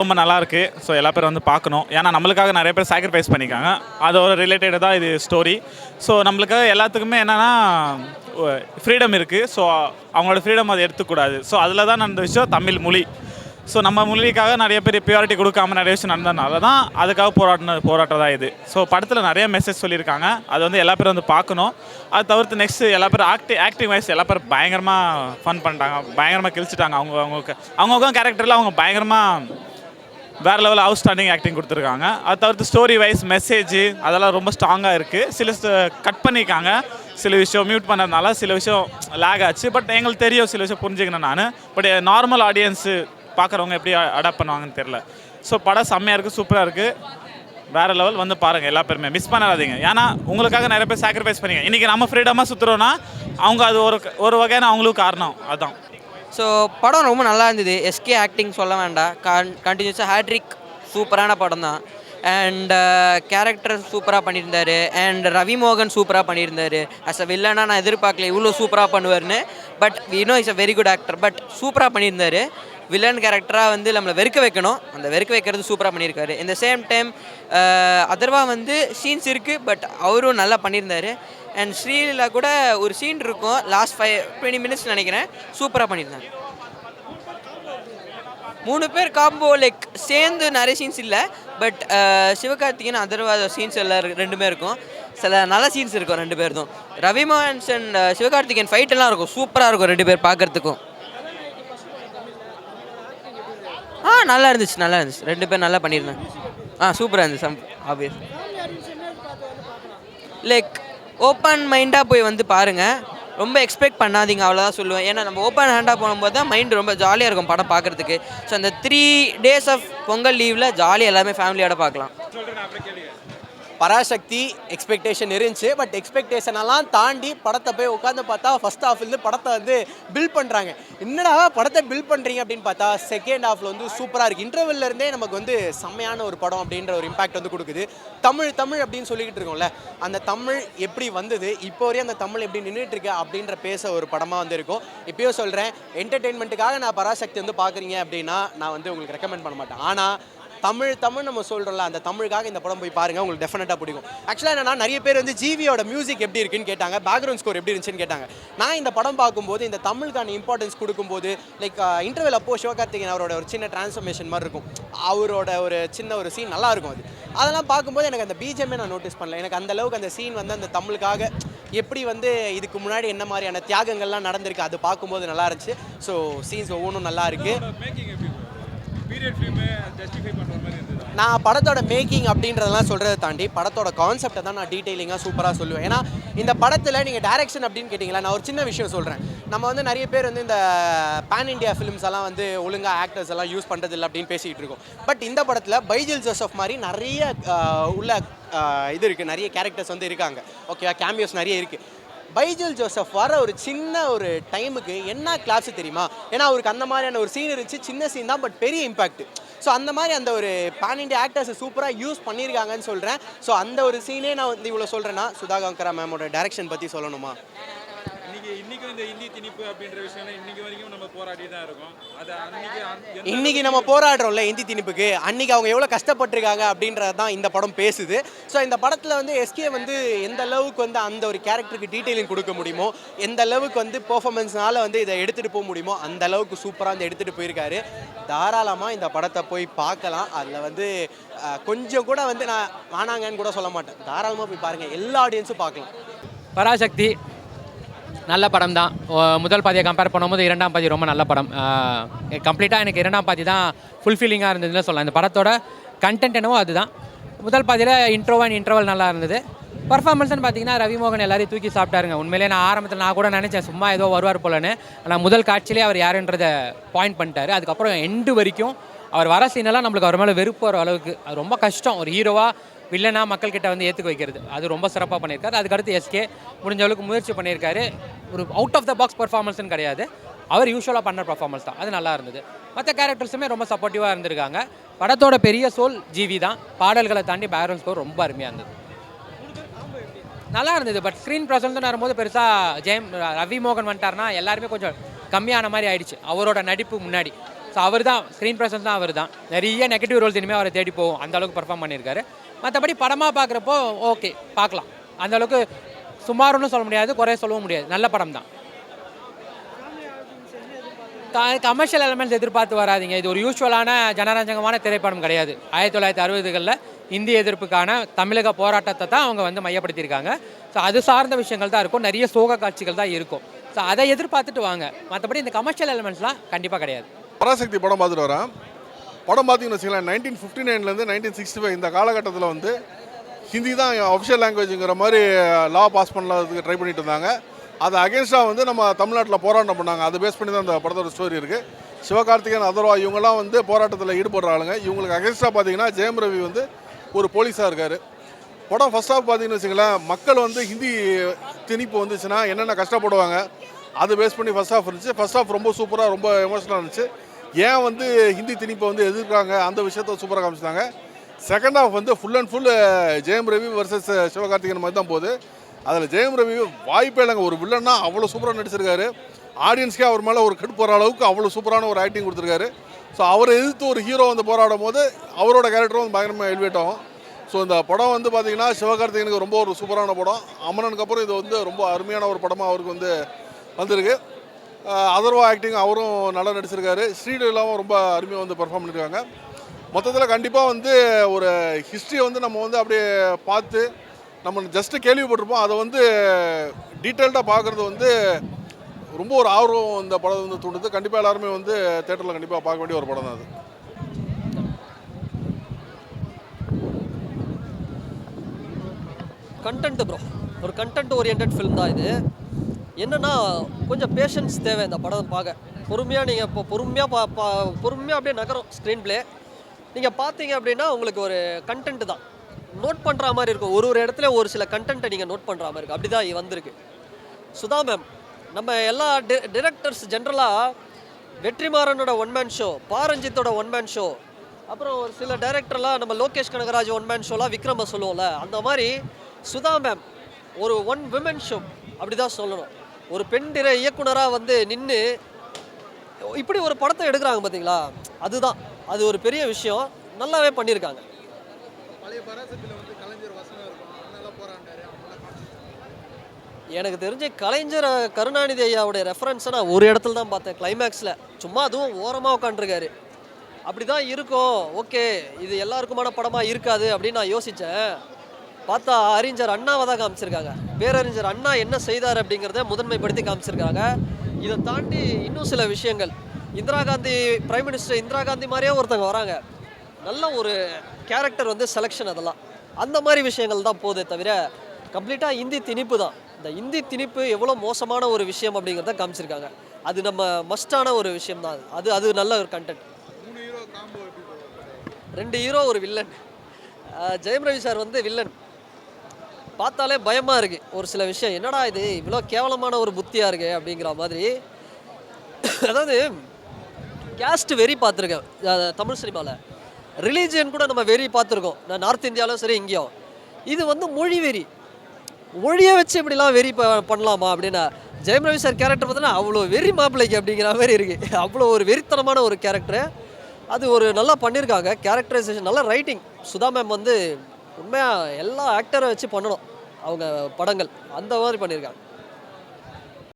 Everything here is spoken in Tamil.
ரொம்ப நல்லாயிருக்கு. ஸோ எல்லா பேரும் வந்து பார்க்கணும். ஏன்னா நம்மளுக்காக நிறைய பேர் சாக்ரிஃபைஸ் பண்ணியிருக்காங்க. அதோட ரிலேட்டட் தான் இது ஸ்டோரி. ஸோ நம்மளுக்காக எல்லாத்துக்குமே என்னென்னா ஃப்ரீடம் இருக்குது. ஸோ அவங்களோட ஃப்ரீடம் அதை எடுத்துக்கூடாது. ஸோ அதில் தான் நடந்த விஷயம் தமிழ் மொழி. ஸோ நம்ம மொழிக்காக நிறைய பேர் ப்ரியாரிட்டி கொடுக்காம நிறைய விஷயம் நடந்ததுனால தான் அதுக்காக போராட்டம் தான் இது. ஸோ படத்தில் நிறைய மெசேஜ் சொல்லியிருக்காங்க. அது வந்து எல்லா பேரும் வந்து பார்க்கணும். அது தவிர்த்து நெக்ஸ்ட்டு எல்லா பேரும் ஆக்டிங் வைஸ் எல்லா பேரும் பயங்கரமாக ஃபன் பண்ணிட்டாங்க. பயங்கரமாக கிழிச்சிட்டாங்க. அவங்கவுங்க கேரக்டரில் அவங்க பயங்கரமாக வேறு லெவலில் அவுட்ஸ்டாண்டிங் ஆக்டிங் கொடுத்துருக்காங்க. அது தவிர்த்து ஸ்டோரி வைஸ் மெசேஜ் அதெல்லாம் ரொம்ப ஸ்ட்ராங்காக இருக்குது. சில கட் பண்ணியிருக்காங்க. சில விஷயம் மியூட் பண்ணதுனால சில விஷயம் லேக் ஆச்சு. பட் எங்களுக்கு தெரியும் சில விஷயம் புரிஞ்சுக்கணும் நான். பட் நார்மல் ஆடியன்ஸு பார்க்குறவங்க எப்படி அடாப்ட் பண்ணுவாங்கன்னு தெரில. ஸோ படம் செம்மையாக இருக்குது, சூப்பராக இருக்குது, வேறு லெவல். வந்து பாருங்கள் எல்லா பேருமே, மிஸ் பண்ணாதீங்க. ஏன்னா உங்களுக்காக நிறைய பேர் சாக்ரிஃபைஸ் பண்ணிங்க. இன்றைக்கி நம்ம ஃப்ரீடமாக சுற்றுறோன்னா அவங்க அது ஒரு வகையான அவங்களுக்கு காரணம் அதுதான். ஸோ படம் ரொம்ப நல்லா இருந்தது. எஸ்கே ஆக்டிங் சொல்ல வேண்டாம், கண்டினியூஸாக ஹேட்ரிக் சூப்பரான படம் தான். அண்ட் கேரக்டர் சூப்பராக பண்ணியிருந்தார். அண்ட் ரவி மோகன் சூப்பராக பண்ணியிருந்தார். அஸ் அ வில்லனாக நான் எதிர்பார்க்கல இவ்வளோ சூப்பராக பண்ணுவார்னு. But we know is a very good actor. But சூப்பராக பண்ணியிருந்தார். வில்லன் கேரக்டராக வந்து நம்மளை வெறுக்க வைக்கணும், அந்த வெறுக்க வைக்கிறது சூப்பராக பண்ணியிருக்காரு. இந்த சேம் டைம் அதர்வா வந்து சீன்ஸ் இருக்குது, பட் அவரும் நல்லா பண்ணியிருந்தார். அண்ட் ஸ்ரீலீலா கூட ஒரு சீன் இருக்கும் லாஸ்ட் 20 minutes நினைக்கிறேன், சூப்பராக பண்ணியிருந்தாங்க. 3 பேர் காம்போ லைக் சேர்ந்து நிறைய சீன்ஸ் இல்லை. பட் சிவகார்த்திகேயன் அதர்வா சீன்ஸ் எல்லாம் 2மே இருக்கும். சில நல்ல சீன்ஸ் இருக்கும் 2 பேருக்கும். ரவி மோகன் அண்ட் சிவகார்த்திகேயன் ஃபைட் எல்லாம் இருக்கும், சூப்பராக இருக்கும் 2 பேர் பார்க்குறதுக்கும். நல்லா இருந்துச்சு 2 பேர் நல்லா பண்ணியிருந்தாங்க. சூப்பராக இருந்துச்சு. ஆப்வியஸ் லைக் ஓப்பன் மைண்டாக போய் வந்து பாருங்கள், ரொம்ப எக்ஸ்பெக்ட் பண்ணாதீங்க, அவ்வளோதான் சொல்லுவேன். ஏன்னா நம்ம ஓப்பன் ஹேண்டாக போகும்போது தான் மைண்ட் ரொம்ப ஜாலியாக இருக்கும் படம் பார்க்குறதுக்கு. ஸோ அந்த 3 days ஆஃப் பொங்கல் லீவில் ஜாலியாக எல்லாமே ஃபேமிலியோட பார்க்கலாம். பராசக்தி எக்ஸ்பெக்டேஷன் இருந்துச்சு. பட் எக்ஸ்பெக்டேஷனெல்லாம் தாண்டி படத்தை போய் உட்காந்து பார்த்தா ஃபஸ்ட் ஹாஃப்லேருந்து படத்தை வந்து பில்ட் பண்ணுறாங்க. என்னடா படத்தை பில்ட் பண்ணுறீங்க அப்படின்னு பார்த்தா செகண்ட் ஹாஃபில் வந்து சூப்பராக இருக்குது. இன்டர்வெல்லேருந்தே நமக்கு வந்து செம்மையான ஒரு படம் அப்படின்ற ஒரு இம்பாக்ட் வந்து கொடுக்குது. தமிழ் அப்படின்னு சொல்லிக்கிட்டு இருக்கோம்ல, அந்த தமிழ் எப்படி வந்தது, இப்போ வரையும் அந்த தமிழ் எப்படி நின்றுட்டுருக்கு அப்படின்ற பேச ஒரு படமாக வந்து இருக்கும். இப்போயும் சொல்கிறேன், என்டர்டெயின்மெண்ட்டுக்காக நான் பராசக்தி வந்து பார்க்குறீங்க அப்படின்னா நான் வந்து உங்களுக்கு ரெக்கமெண்ட் பண்ண மாட்டேன். ஆனால் தமிழ் நம்ம சொல்கிறோம்ல, அந்த தமிழுக்காக இந்த படம் போய் பாருங்கள், உங்களுக்கு டெஃபினட்டாக பிடிக்கும். ஆக்சுவலாக என்னன்னா, நிறைய பேர் வந்து ஜிவியோட மியூசிக் எப்படி இருக்குன்னு கேட்டாங்க, பேக்ரவுண்ட் ஸ்கோர் எப்படி இருந்துச்சுன்னு கேட்டாங்க. நான் இந்த படம் பார்க்கும்போது இந்த தமிழுக்கான இம்பார்ட்டன்ஸ் கொடுக்கும்போது லைக் இன்டர்வெல் அப்போ சிவகார்த்திகேயன் அவரோட ஒரு சின்ன டிரான்ஸ்ஃபர்மேஷன் மாதிரி இருக்கும். அவரோட ஒரு சின்ன ஒரு சீன் நல்லா இருக்கும். அதெல்லாம் பார்க்கும்போது எனக்கு அந்த பிஜிஎம்மே நான் நோட்டீஸ் பண்ணல. எனக்கு அந்த அளவுக்கு அந்த சீன் வந்து அந்த தமிழுக்காக எப்படி வந்து இதுக்கு முன்னாடி என்ன மாதிரியான தியாகங்கள்லாம் நடந்திருக்கு அது பார்க்கும்போது நல்லா இருந்துச்சு. ஸோ சீன்ஸ் ஒவ்வொன்றும் நல்லா இருக்குது. நான் படத்தோட மேக்கிங் அப்படின்றதெல்லாம் சொல்கிறத தாண்டி படத்தோட கான்செப்டை தான் நான் டீட்டெயிலிங்காக சூப்பராக சொல்லுவேன். ஏன்னா இந்த படத்தில் நீங்கள் டைரக்ஷன் அப்படின்னு கேட்டிங்களா, நான் ஒரு சின்ன விஷயம் சொல்கிறேன். நம்ம வந்து நிறைய பேர் வந்து இந்த பேன் இண்டியா ஃபிலிம்ஸ் எல்லாம் வந்து ஒழுங்காக ஆக்டர்ஸ் எல்லாம் யூஸ் பண்ணுறது இல்லை அப்படின்னு பேசிகிட்டு இருக்கோம். பட் இந்த படத்தில் பைஜில் ஜோசப் மாதிரி நிறைய உள்ள இது இருக்குது, நிறைய கேரக்டர்ஸ் வந்து இருக்காங்க. ஓகேவா, கேமியோஸ் நிறைய இருக்குது. பைஜில் ஜோசப் வர ஒரு சின்ன ஒரு டைமுக்கு என்ன கிளாஸ் தெரியுமா? ஏன்னா அவருக்கு அந்த மாதிரியான ஒரு சீன் இருந்துச்சு, சின்ன சீன் தான், பட் பெரிய இம்பாக்ட். ஸோ அந்த மாதிரி அந்த ஒரு பேன் இண்டியா ஆக்டர்ஸை சூப்பராக யூஸ் பண்ணியிருக்காங்கன்னு சொல்கிறேன். ஸோ அந்த ஒரு சீனே நான் வந்து இவ்வளோ சொல்கிறேன்னா, சுதா காங்கரா மேமோட டைரக்ஷன் பற்றி சொல்லணுமா? இன்னைக்கும் இந்த இந்தி திணிப்பு அப்படின்ற விஷயம் இன்னைக்கு வரைக்கும் நம்ம போராடி தான் இருக்கோம். அது இன்னைக்கு நம்ம போராடுறோம்ல இந்தி திணிப்புக்கு, அன்னைக்கு அவங்க எவ்வளோ கஷ்டப்பட்டிருக்காங்க அப்படின்றது தான் இந்த படம் பேசுது. ஸோ இந்த படத்தில் வந்து எஸ்கே வந்து எந்த அளவுக்கு வந்து அந்த ஒரு கேரக்டருக்கு டீட்டெயிலிங் கொடுக்க முடியுமோ, எந்த அளவுக்கு வந்து பெர்ஃபார்மன்ஸ்னால வந்து இதை எடுத்துகிட்டு போக முடியுமோ அந்த அளவுக்கு சூப்பராக வந்து எடுத்துகிட்டு போயிருக்காரு. தாராளமாக இந்த படத்தை போய் பார்க்கலாம். அதில் வந்து கொஞ்சம் கூட வந்து நான் வானாங்கன்னு கூட சொல்ல மாட்டேன். தாராளமாக போய் பாருங்கள், எல்லா ஆடியன்ஸும் பார்க்கலாம். பராசக்தி நல்ல படம் தான். முதல் பாதியை கம்பேர் பண்ணும்போது 2ஆம் பாதி ரொம்ப நல்ல படம். கம்ப்ளீட்டாக எனக்கு 2ஆம் பாதி தான் ஃபுல்ஃபில்லிங்காக இருந்ததுன்னு சொல்லலாம். இந்த படத்தோட கண்டென்ட் என்னவோ அதுதான். முதல் பாதியில் இன்ட்ரோவல் நல்லா இருந்தது. பர்ஃபார்மன்ஸ்னு பார்த்தீங்கன்னா ரவி மோகன் எல்லாரையும் தூக்கி சாப்பிட்டாருங்க. உண்மையிலே நான் ஆரம்பத்தில் நான் கூட நினச்சேன் சும்மா ஏதோ வருவார் போலன்னு. ஆனால் முதல் காட்சியிலே அவர் யாருன்றதை பாயிண்ட் பண்ணிட்டார். அதுக்கப்புறம் எண்டு வரைக்கும் அவர் வர சீனெல்லாம் நம்மளுக்கு அவர் மேலே வெறுப்பு வர அளவுக்கு அது ரொம்ப கஷ்டம். ஒரு ஹீரோவாக வில்லனா மக்கள்கிட்ட வந்து ஏற்றுக்க வைக்கிறது அது ரொம்ப சிறப்பாக பண்ணியிருக்காரு. அதுக்கடுத்து எஸ்கே முடிஞ்ச அளவுக்கு முயற்சி பண்ணியிருக்காரு. ஒரு அவுட் ஆஃப் த பாக்ஸ் பர்ஃபார்மன்ஸ்னு கிடையாது, அவர் யூஸ்வலாக பண்ணுற பர்ஃபார்மன்ஸ் தான், அது நல்லா இருந்தது. மற்ற கேரக்டர்ஸுமே ரொம்ப சப்போர்ட்டிவாக இருந்திருக்காங்க. படத்தோட பெரிய சோல் ஜிவி தான். பாடல்களை தாண்டி பேக்ரவுண்ட் ஸ்கோர் ரொம்ப அருமையாக இருந்தது, நல்லா இருந்தது. பட் ஸ்க்ரீன் ப்ரெசன்ஸ்னு வரும்போது பெருசாக ரவி மோகன் வந்துட்டார்னா எல்லாருமே கொஞ்சம் கம்மியான மாதிரி ஆயிடுச்சு அவரோட நடிப்பு முன்னாடி. ஸோ அவர் தான் ஸ்க்ரீன் ப்ரெசன்ஸ் தான் அவர் தான். நிறைய நெகட்டிவ் ரோல்ஸ் இனிமேல் அவரை தேடி போகும், அந்த அளவுக்கு பர்ஃபார்ம் பண்ணியிருக்காரு. மற்றபடி படமாக பார்க்குறப்போ ஓகே பார்க்கலாம், அந்த அளவுக்கு சுமாருன்னு சொல்ல முடியாது, குறைய சொல்லவும் முடியாது, நல்ல படம் தான். கமர்ஷியல் எலமெண்ட்ஸ் எதிர்பார்த்து வராதிங்க. இது ஒரு யூஸ்வலான ஜனரஞ்சகமான திரைப்படம் கிடையாது. 1960களில் இந்திய எதிர்ப்புக்கான தமிழக போராட்டத்தை தான் அவங்க வந்து மையப்படுத்தியிருக்காங்க. ஸோ அது சார்ந்த விஷயங்கள் தான் இருக்கும், நிறைய சோக காட்சிகள் தான் இருக்கும். ஸோ அதை எதிர்பார்த்துட்டு வாங்க. மற்றபடி இந்த கமர்ஷியல் எலமெண்ட்ஸ்லாம் கண்டிப்பாக கிடையாது. பராசக்தி படம் பார்த்துட்டு வரேன். படம் பார்த்தீங்கன்னு வச்சுக்கலாம், 1959லேருந்து 1965 இந்த காலகட்டத்தில் வந்து ஹிந்தி தான் அஃபிஷியல் லாங்குவேஜுங்கிற மாதிரி லா பாஸ் பண்ணதுக்கு ட்ரை பண்ணிட்டு இருந்தாங்க. அது அகேன்ஸ்டாக வந்து நம்ம தமிழ்நாட்டில் போராட்டம் பண்ணாங்க. அதை பேஸ் பண்ணி தான் அந்த படத்தோட ஸ்டோரி இருக்குது. சிவகார்த்திகேயன், அதர்வா இவங்கெல்லாம் வந்து போராட்டத்தில் ஈடுபடுற ஆளுங்க. இவங்களுக்கு அகேன்ஸ்டாக பார்த்தீங்கன்னா ஜெயம் ரவி வந்து ஒரு போலீஸாக இருக்கார். படம் ஃபர்ஸ்ட் ஹாஃப் பார்த்தீங்கன்னு வச்சுங்களேன், மக்கள் வந்து ஹிந்தி திணிப்பு வந்துச்சுன்னா என்னென்ன கஷ்டப்படுவாங்க அதை பேஸ் பண்ணி ஃபர்ஸ்ட் ஹாஃப் இருந்துச்சு. ஃபர்ஸ்ட் ஹாஃப் ரொம்ப சூப்பராக, ரொம்ப எமோஷனலாக இருந்துச்சு. ஏன் வந்து ஹிந்தி திணிப்பை வந்து எதிர்க்கிறாங்க அந்த விஷயத்த சூப்பராக காமிச்சிட்டாங்க. செகண்ட் ஹாஃப் வந்து full and full Jayam Ravi versus Sivakarthikeyan மாதிரி தான் போகுது. அதில் ஜெயம் ரவி வாய்ப்பே இல்லைங்க, ஒரு வில்லன்னா அவ்வளோ சூப்பராக நடிச்சிருக்காரு. ஆடியன்ஸ்க்கே அவர் மேலே ஒரு கெட்டு போகிற அளவுக்கு அவ்வளோ சூப்பரான ஒரு ஆக்டிங் கொடுத்துருக்காரு. ஸோ அவரை எதிர்த்து ஒரு ஹீரோ வந்து போராடும் போது அவரோட கேரக்டரும் வந்து பயங்கரமாக எலிவேட் ஆகும். ஸோ இந்த படம் வந்து பார்த்திங்கன்னா சிவகார்த்திகேயனுக்கு ரொம்ப ஒரு சூப்பரான படம். அமரனுக்கு அப்புறம் இது வந்து ரொம்ப அருமையான ஒரு படமாக அவருக்கு வந்து வந்திருக்கு. அதர்வா ஆக்டிங் அவரும் நல்லா நடிச்சிருக்காரு. ஸ்ரீலீலாவும் ரொம்ப அருமையாக வந்து பெர்ஃபார்ம் பண்ணியிருக்காங்க. மொத்தத்தில் கண்டிப்பாக வந்து ஒரு ஹிஸ்ட்ரியை வந்து நம்ம வந்து அப்படியே பார்த்து நம்ம ஜஸ்ட்டு கேள்விப்பட்டிருப்போம், அதை வந்து டீட்டெயில்டாக பார்க்குறது வந்து ரொம்ப ஒரு ஆர்வம் இந்த படம் வந்து தூண்டுது. கண்டிப்பாக எல்லாருமே வந்து தேட்டரில் கண்டிப்பாக பார்க்க வேண்டிய ஒரு படம் தான் அது. கண்டென்ட் ப்ரோ, ஒரு கண்டென்ட் ஓரியன்ட் ஃபிலிம் தான் இது. என்னென்னா கொஞ்சம் பேஷன்ஸ் தேவை இந்த படம் பார்க்க. பொறுமையாக நீங்கள் இப்போ பொறுமையாக அப்படியே நகரும் ஸ்க்ரீன் ப்ளே. நீங்கள் பார்த்தீங்க அப்படின்னா உங்களுக்கு ஒரு கண்டென்ட் தான் நோட் பண்ணுற மாதிரி இருக்கும். ஒரு இடத்துல ஒரு சில கண்டென்ட்டை நீங்கள் நோட் பண்ணுற மாதிரி இருக்கும். அப்படி தான் வந்திருக்கு. சுதா மேம், நம்ம எல்லா டிரெக்டர்ஸ் ஜென்ரலாக வெற்றிமாறனோட ஒன் மேன் ஷோ, பாரஞ்சித்தோட ஒன் மேன் ஷோ, அப்புறம் ஒரு சில டைரக்டர்லாம் நம்ம லோகேஷ் கனகராஜ் ஒன் மேன் ஷோலாம் விக்ரம சொல்லுவோம்ல, அந்த மாதிரி சுதா மேம் ஒரு ஒன் விமன் ஷோ அப்படி தான் சொல்லணும். ஒரு பெண் இயக்குனராக வந்து நின்று இப்படி ஒரு படத்தை எடுக்கிறாங்க பார்த்தீங்களா, அதுதான் அது ஒரு பெரிய விஷயம். நல்லாவே பண்ணியிருக்காங்க. எனக்கு தெரிஞ்ச கலைஞர் கருணாநிதி ஐயாவுடைய ரெஃபரன்ஸை நான் ஒரு இடத்துல தான் பார்த்தேன், கிளைமேக்ஸில். சும்மா அதுவும் ஓரமாக உட்காந்துருக்காரு. அப்படி தான் இருக்கும், ஓகே இது எல்லாருக்குமான படமாக இருக்காது அப்படின்னு நான் யோசித்தேன். பார்த்தா அறிஞர் அண்ணாவை தான் காமிச்சிருக்காங்க. பேரறிஞர் அண்ணா என்ன செய்தார் அப்படிங்கிறத முதன்மைப்படுத்தி காமிச்சிருக்காங்க. இதை தாண்டி இன்னும் சில விஷயங்கள், இந்திரா காந்தி பிரைம் மினிஸ்டர் இந்திரா காந்தி மாதிரியே ஒருத்தங்க வராங்க. நல்ல ஒரு கேரக்டர் வந்து செலெக்ஷன், அதெல்லாம் அந்த மாதிரி விஷயங்கள் தான் போதே தவிர கம்ப்ளீட்டாக இந்தி திணிப்பு தான். இந்த இந்தி திணிப்பு எவ்வளோ மோசமான ஒரு விஷயம் அப்படிங்கிறத காமிச்சிருக்காங்க. அது நம்ம மஸ்டான ஒரு விஷயம் தான். அது நல்ல ஒரு கண்டென்ட். 2 ஹீரோ ஒரு வில்லன். ஜெயம் ரவி சார் வந்து வில்லன் பார்த்தாலே பயமாக இருக்குது. ஒரு சில விஷயம் என்னடா இது இவ்வளோ கேவலமான ஒரு புத்தியாக இருக்குது அப்படிங்கிற மாதிரி. அதாவது கேஸ்ட் வெறி பார்த்துருக்கேன் தமிழ் சினிமாவில். ரிலீஜியன் கூட நம்ம வெறி பார்த்துருக்கோம், நான் நார்த் இந்தியாவிலும் சரி இங்கேயும். இது வந்து மொழி வெறி. மொழியை வச்சு இப்படிலாம் வெறி பண்ணலாமா அப்படின்னா, ஜெயம் ரவி சார் கேரக்டர் பார்த்தோன்னா அவ்வளோ வெறி மாப்பிள்ளைக்கு அப்படிங்கிற மாதிரி இருக்குது. அவ்வளோ ஒரு வெறித்தனமான ஒரு கேரக்டரு. அது ஒரு நல்லா பண்ணியிருக்காங்க. கேரக்டரைசேஷன், நல்ல ரைட்டிங். சுதா மேம் வந்து உண்மையாக எல்லா ஆக்டரை வச்சு பண்ணணும் அவங்க படங்கள், அந்த மாதிரி பண்ணியிருக்காங்க.